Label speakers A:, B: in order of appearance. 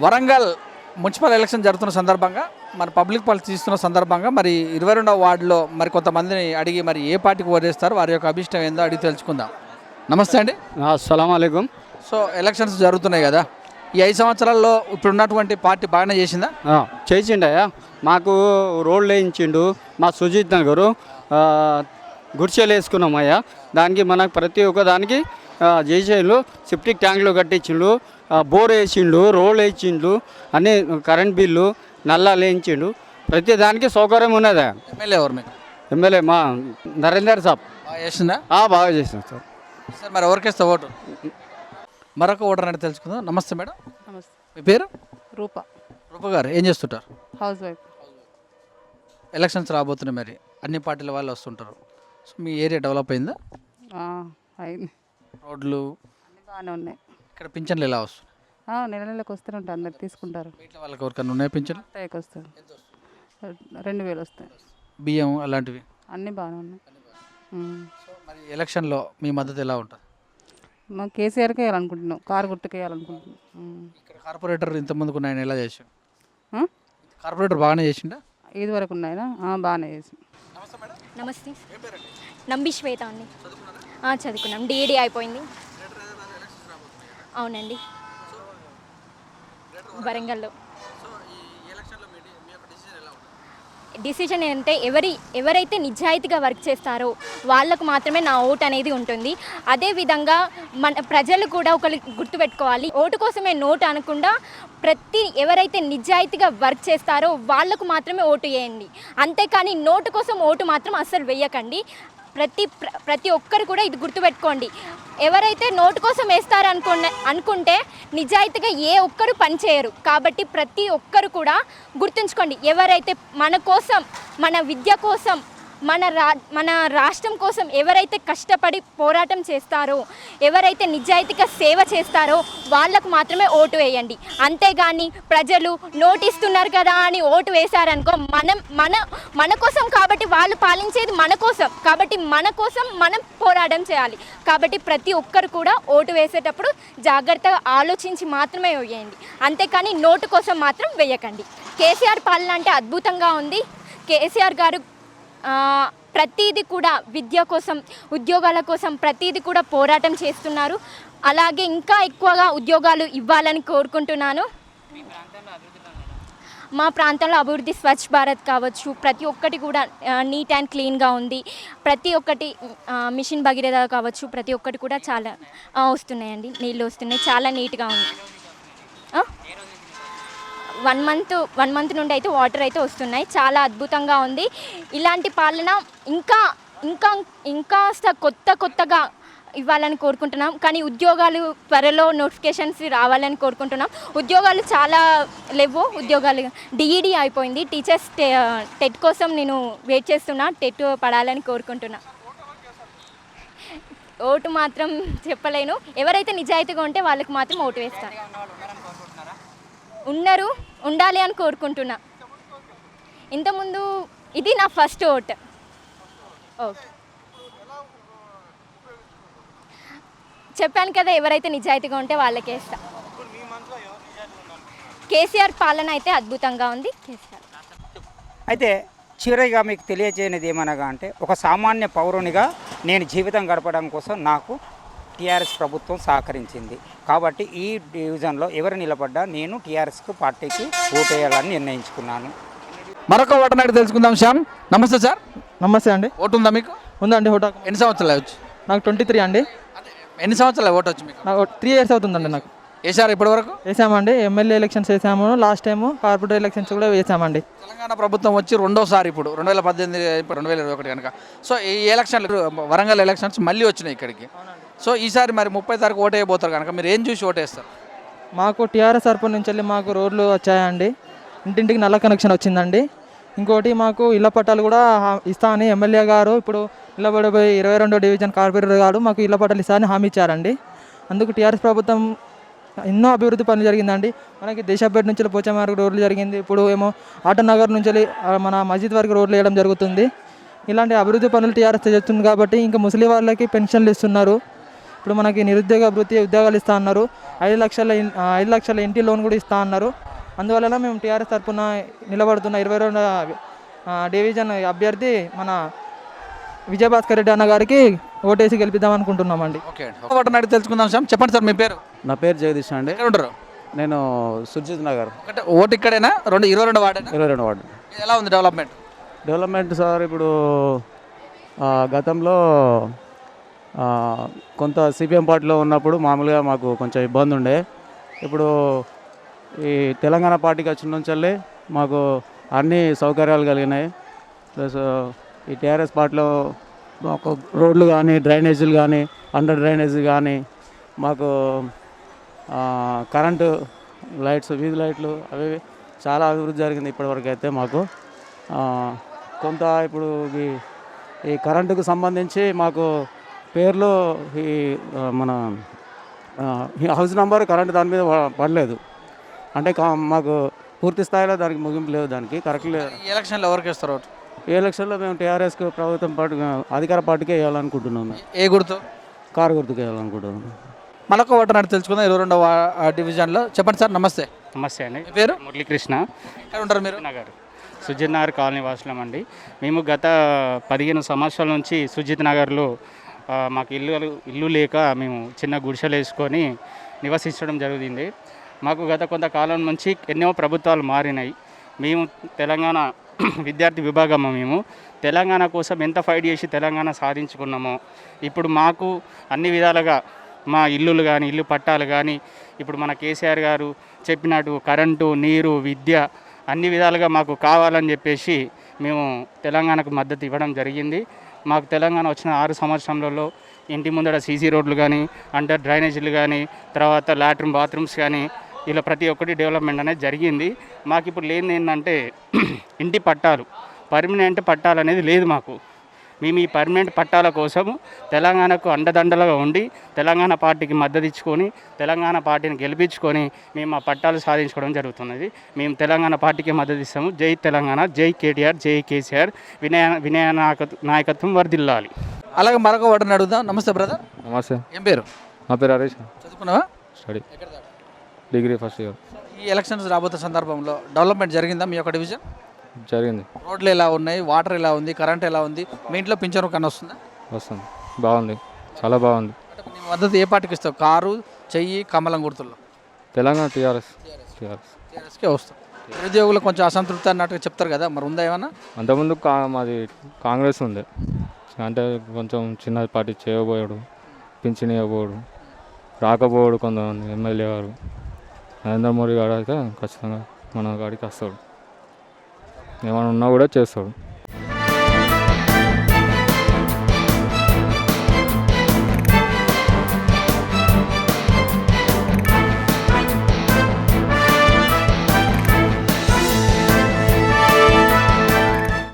A: Warangal municipal election జరుగుతున్న సందర్భంగా మరి పబ్లిక్ పాలసీ తీస్తున్న సందర్భంగా మరి 22వ వార్డులో మరి కొంతమందిని అడిగి మరి ఏ పార్టీకి ఓటేస్తారు వారి యొక్క అభిష్టం ఏందో అడిగి తెలుసుకుందాం. నమస్తే అండి.
B: అస్సలాము అలైకుం.
A: సో ఎలక్షన్స్ జరుగుతున్నాయి కదా, ఈ 5 సంవత్సరాల్లో ఇప్పుడు ఉన్నటువంటి పార్టీ బాగానే చేసిందా?
B: చేసిండయా, మాకు రోడ్లు వేయించిండు. మా సుజిత్ నగరు గుడిసెలు వేసుకున్నాం అయ్యా. దానికి మనకు ప్రతి ఒక్క దానికి చేసేళ్ళు. సెప్టిక్ ట్యాంకులు కట్టించిండు, బోర్ వేసిండు, రోడ్లు వేయించిండు, అన్నీ కరెంట్ బిల్లు నల్లాలు వేయించిండు. ప్రతి దానికి సౌకర్యం ఉన్నదా.
A: ఎమ్మెల్యే ఎవరు మీకు?
B: ఎమ్మెల్యే మా నరేందర్ సాబ్
A: బాగా చేసిందా?
B: బాగా చేసినాం సార్.
A: సార్ మరి ఎవరికేస్తే ఓటు? మరొక ఓటర్ అంటే తెలుసుకుందాం. నమస్తే మేడం.
C: నమస్తే.
A: మీ పేరు?
C: రూప.
A: రూప గారు ఏం చేస్తుంటారు?
C: House wife.
A: ఎలక్షన్స్ రాబోతున్నాయి, మరి అన్ని పార్టీల వాళ్ళు వస్తుంటారు. సో మీ ఏరియా డెవలప్ అయిందా?
C: అయింది.
A: రోడ్లు
C: అన్నీ బాగానే ఉన్నాయి.
A: ఇక్కడ పింఛన్లు ఎలా వస్తున్నాయి?
C: నెల నెలకు వస్తూనే ఉంటాయి, అందరు తీసుకుంటారు.
A: వీటిలో వాళ్ళకి ఎవరికైనా ఉన్నాయి పింఛన్లు?
C: అత్తయ్యకి వస్తుంది, 2000 వస్తాయి.
A: బియ్యం అలాంటివి
C: అన్నీ బాగానే ఉన్నాయి.
A: సో మరి ఎలక్షన్లో మీ మద్దతు ఎలా ఉంటుంది?
C: మా కేసీఆర్కి వేయాలనుకుంటున్నాం, కారు గుర్తుకు వేయాలనుకుంటున్నాం.
A: ఇక్కడ కార్పొరేటర్ ఇంతమందికి ఉన్నాయని ఎలా చేసాడు? కార్పొరేటర్ బాగానే చేసిండా?
C: ఇది వరకు ఉన్నాయినా బాగానే చేసి.
D: నమస్తే, నంబి శ్వేత అండి. చదువుకున్నాం, డిఈడి అయిపోయింది. అవునండి, వరంగల్లో. డిసిజన్ ఏంటంటే ఎవరైతే నిజాయితీగా వర్క్ చేస్తారో వాళ్ళకు మాత్రమే నా ఓటు అనేది ఉంటుంది. అదేవిధంగా మన ప్రజలు కూడా ఒకరు గుర్తుపెట్టుకోవాలి, ఓటు కోసమే నోటు అనకుండా ఎవరైతే నిజాయితీగా వర్క్ చేస్తారో వాళ్ళకు మాత్రమే ఓటు వేయండి. అంతేకాని నోటు కోసం ఓటు మాత్రం అస్సలు వేయకండి. ప్రతి ఒక్కరు కూడా ఇది గుర్తుపెట్టుకోండి. ఎవరైతే నోటు కోసం అనుకుంటే నిజాయితీగా ఏ ఒక్కరు పనిచేయరు. కాబట్టి ప్రతి ఒక్కరు కూడా గుర్తుంచుకోండి, ఎవరైతే మన కోసం, మన విద్య కోసం, మన రాష్ట్రం కోసం ఎవరైతే కష్టపడి పోరాటం చేస్తారో, ఎవరైతే నిజాయితీగా సేవ చేస్తారో వాళ్ళకు మాత్రమే ఓటు వేయండి. అంతేగాని ప్రజలు నోటిస్తున్నారు కదా అని ఓటు వేశారనుకో, మన కోసం కాబట్టి వాళ్ళు పాలించేది మన కోసం కాబట్టి మన కోసం మనం పోరాటం చేయాలి. కాబట్టి ప్రతి ఒక్కరు కూడా ఓటు వేసేటప్పుడు జాగ్రత్తగా ఆలోచించి మాత్రమే వేయండి, అంతేకాని నోటు కోసం మాత్రం వేయకండి. కేసీఆర్ పాలన అంటే అద్భుతంగా ఉంది. కేసీఆర్ గారు ప్రతీది కూడా విద్య కోసం, ఉద్యోగాల కోసం ప్రతీది కూడా పోరాటం చేస్తున్నారు. అలాగే ఇంకా ఎక్కువగా ఉద్యోగాలు ఇవ్వాలని కోరుకుంటున్నాను. మా ప్రాంతంలో అభివృద్ధి స్వచ్ఛ భారత్ కావచ్చు, ప్రతి ఒక్కటి కూడా నీట్ అండ్ క్లీన్గా ఉంది. ప్రతి ఒక్కటి మిషన్ భగీరథ కావచ్చు, ప్రతి ఒక్కటి కూడా చాలా వస్తున్నాయండి, నీళ్ళు వస్తున్నాయి, చాలా నీట్గా ఉంది. 1 మంత్ నుండి అయితే వాటర్ అయితే వస్తున్నాయి, చాలా అద్భుతంగా ఉంది. ఇలాంటి పాలన ఇంకా కొత్తగా ఇవ్వాలని కోరుకుంటున్నాం. కానీ ఉద్యోగాలు త్వరలో నోటిఫికేషన్స్ రావాలని కోరుకుంటున్నాం. ఉద్యోగాలు చాలా లేవు. ఉద్యోగాలు డిఈడి అయిపోయింది. టీచర్స్ టెట్ కోసం నేను వెయిట్ చేస్తున్నా, టెట్ పడాలని కోరుకుంటున్నా. ఓటు మాత్రం చెప్పలేను, ఎవరైతే నిజాయితీగా ఉంటే వాళ్ళకి మాత్రం ఓటు వేస్తాను. ఉండాలి అని కోరుకుంటున్నా. ఇంతకుముందు ఇది నా ఫస్ట్ ఓటు. ఓకే, చెప్పాను కదా, ఎవరైతే నిజాయితీగా ఉంటే వాళ్ళకే ఇస్తా. కేసీఆర్ పాలన అయితే అద్భుతంగా ఉంది. కేసీఆర్
E: అయితే చివరిగా మీకు తెలియజేయనిది ఏమనగా అంటే, ఒక సామాన్య పౌరునిగా నేను జీవితం గడపడం కోసం నాకు టీఆర్ఎస్ ప్రభుత్వం సహకరించింది. కాబట్టి ఈ డివిజన్లో ఎవరు నిలబడ్డా నేను టీఆర్ఎస్కు పార్టీకి ఓటేయాలని నిర్ణయించుకున్నాను.
A: మరొక ఓటర్ నాడు తెలుసుకుందాం. శ్యామ్, నమస్తే సార్.
F: నమస్తే అండి.
A: ఓటు ఉందా మీకు?
F: ఉందండి. ఓటు
A: ఎన్ని సంవత్సరాలు వచ్చు?
F: నాకు 23 అండి.
A: ఎన్ని సంవత్సరాలు ఓటు వచ్చు మీకు?
F: నాకు 3 years అవుతుందండి. నాకు
A: వేసారు ఇప్పటి వరకు?
F: వేసామండి. ఎమ్మెల్యే ఎలక్షన్స్ వేసాము, లాస్ట్ టైము కార్పొరేట్ ఎలక్షన్స్ కూడా వేసామండి.
A: తెలంగాణ ప్రభుత్వం వచ్చి రెండోసారి ఇప్పుడు 2018, 2021 కనుక. సో ఈ ఎలక్షన్లు వరంగల్ ఎలక్షన్స్ మళ్ళీ వచ్చినాయి ఇక్కడికి. సో ఈసారి మరి 30 తారీఖు ఓటు వేయబోతారు కనుక మీరు ఏం చూసి ఓటేస్తారు?
F: మాకు టీఆర్ఎస్ తరపున నుంచి వెళ్ళి మాకు రోడ్లు వచ్చాయండి, ఇంటింటికి నల్ల కనెక్షన్ వచ్చిందండి. ఇంకోటి మాకు ఇళ్ల పట్టాలు కూడా ఇస్తా అని ఎమ్మెల్యే గారు ఇప్పుడు నిలబడిపోయి 22వ డివిజన్ కార్పొరేటర్ గారు మాకు ఇళ్ల పట్టాలు ఇస్తా అని హామీ ఇచ్చారండి. అందుకు టీఆర్ఎస్ ప్రభుత్వం ఎన్నో అభివృద్ధి పనులు జరిగిందండి. మనకి దేశాపేట నుంచి పోచమార్గ రోడ్లు జరిగింది, ఇప్పుడు ఏమో ఆటనగర్ నుంచి మన మస్జిద్ వరకు రోడ్లు వేయడం జరుగుతుంది. ఇలాంటి అభివృద్ధి పనులు టీఆర్ఎస్ చేస్తుంది. కాబట్టి ఇంకా ముస్లిం వాళ్ళకి పెన్షన్లు ఇస్తున్నారు. ఇప్పుడు మనకి నిరుద్యోగ భృతి ఉద్యోగాలు ఇస్తా అన్నారు. 5 లక్షల ఇంటి లోన్ కూడా ఇస్తా అన్నారు. అందువల్ల మేము టీఆర్ఎస్ తరఫున నిలబడుతున్న 22వ డివిజన్ అభ్యర్థి మన విజయభాస్కర్ రెడ్డి అన్న గారికి ఓటేసి గెలిపిద్దాం అనుకుంటున్నామండి.
A: ఓకే అండి ఓటర్ అడిగి తెలుసుకుందాం సార్. చెప్పండి సార్ మీ పేరు?
G: నా పేరు జగదీష్ అండి.
A: ఎక్కడ ఉంటారు?
G: నేను సుజిత్ నగర్
A: ఒకటే ఓటు ఇక్కడేనా? 22 వార్డేనా?
G: 22 వార్డు.
A: ఎలా ఉంది
G: డెవలప్మెంట్ సార్ ఇప్పుడు గతంలో కొంత సిపిఎం పార్టీలో ఉన్నప్పుడు మామూలుగా మాకు కొంచెం ఇబ్బంది ఉండే. ఇప్పుడు ఈ తెలంగాణ పార్టీకి వచ్చిన నుంచి మాకు అన్ని సౌకర్యాలు కలిగినాయి. ప్లస్ ఈ టీఆర్ఎస్ పార్టీలో మాకు రోడ్లు కానీ డ్రైనేజీలు కానీ అండర్ డ్రైనేజీ కానీ మాకు కరెంటు లైట్స్ వీధి లైట్లు అవి చాలా అభివృద్ధి జరిగింది ఇప్పటివరకు అయితే మాకు. కొంత ఇప్పుడు ఈ కరెంటుకు సంబంధించి మాకు పేర్లు ఈ మన హౌస్ నెంబర్ కరెంటు దాని మీద పడలేదు. అంటే మాకు పూర్తి స్థాయిలో దానికి ముగింపు లేదు, దానికి కరెక్ట్ లేదు.
A: ఈ ఎలక్షన్లో ఎవరికి ఇస్తారు ఓటు?
G: ఈ ఎలక్షన్లో మేము టీఆర్ఎస్కు ప్రభుత్వం పార్టీ అధికార పార్టీకే వేయాలనుకుంటున్నాము.
A: ఏ గుర్తు?
G: కారు గుర్తుకు వేయాలనుకుంటున్నాము.
A: మరొక ఓటర్ అడిగి తెలుసుకుందాం 22వ డివిజన్లో. చెప్పండి సార్. నమస్తే.
H: నమస్తే అండి.
A: మీ పేరు?
H: మురళీకృష్ణ.
A: ఎక్కడ ఉంటారు మీరు?
H: నగర్ సుజిత్ నగర్ కాలనీ వాసులం అండి. మేము గత 15 సంవత్సరాల నుంచి సుజిత్ నగర్లో మాకు ఇల్లు లేక మేము చిన్న గుడిసెలు వేసుకొని నివసించడం జరిగింది. మాకు గత కొంతకాలం నుంచి ఎన్నో ప్రభుత్వాలు మారినాయి. మేము తెలంగాణ విద్యార్థి విభాగము. మేము తెలంగాణ కోసం ఎంత ఫైట్ చేసి తెలంగాణ సాధించుకున్నామో ఇప్పుడు మాకు అన్ని విధాలుగా మా ఇల్లులు కానీ ఇల్లు పట్టాలు కానీ ఇప్పుడు మన కేసీఆర్ గారు చెప్పినట్టు కరెంటు నీరు విద్య అన్ని విధాలుగా మాకు కావాలని చెప్పేసి మేము తెలంగాణకు మద్దతు ఇవ్వడం జరిగింది. మాకు తెలంగాణ వచ్చిన 6 సంవత్సరాలలో ఇంటి ముందర సీసీ రోడ్లు కానీ అండర్ డ్రైనేజీలు కానీ తర్వాత లాట్రిన్ బాత్రూమ్స్ కానీ ఇలా ప్రతి ఒక్కటి డెవలప్మెంట్ అనేది జరిగింది. మాకు ఇప్పుడు లేనిది ఏంటంటే ఇంటి పట్టాలు, పర్మనెంట్ పట్టాలు అనేది లేదు మాకు. మేము ఈ పర్మనెంట్ పట్టాల కోసం తెలంగాణకు అండదండలుగా ఉండి తెలంగాణ పార్టీకి మద్దతు ఇచ్చుకొని తెలంగాణ పార్టీని గెలిపించుకొని మేము ఆ పట్టాలు సాధించుకోవడం జరుగుతున్నది. మేము తెలంగాణ పార్టీకి మద్దతు ఇస్తాము. జై తెలంగాణ, జై కేటీఆర్, జై కేసీఆర్, వినయ నాయకత్వం వర్ధిల్లాలి.
A: అలాగే మరొక ఓటర్ని అడుగుదాం. నమస్తే బ్రదర్.
I: నమస్తే.
A: ఏం పేరు?
I: నా పేరు హరీష్.
A: చదువుకున్నావా?
I: Study degree first year.
A: ఈ ఎలక్షన్స్ రాబోతున్న సందర్భంలో డెవలప్మెంట్ జరిగిందా మీ యొక్క డివిజన్?
I: జరిగింది.
A: రోడ్లు ఎలా ఉన్నాయి, వాటర్ ఎలా ఉంది, కరెంట్ ఎలా ఉంది, మీ ఇంట్లో పింఛను కన్నా వస్తుందా?
I: వస్తుంది. బాగుంది, చాలా బాగుంది.
A: అంటే నీ మద్దతు ఏ పార్టీకి ఇస్తావు? కారు, చెయ్యి, కమలం గుర్తుల్లో?
I: తెలంగాణ టీఆర్ఎస్కే
A: వస్తాం. నిరుద్యోగులు కొంచెం అసంతృప్తి అన్నట్టుగా చెప్తారు కదా, మరి ఉందా ఏమన్నా?
I: అంతకుముందు మాది కాంగ్రెస్ ఉంది. అంటే కొంచెం చిన్న పార్టీ చేయబోయాడు, పింఛన్ ఇవ్వబోడు, రాకపోయాడు కొంతమంది ఎమ్మెల్యే గారు. నరేంద్ర మోడీ గారు అయితే ఖచ్చితంగా మన గాడికి వస్తాడు, ఏమైనా ఉన్నా కూడా చేస్తాడు.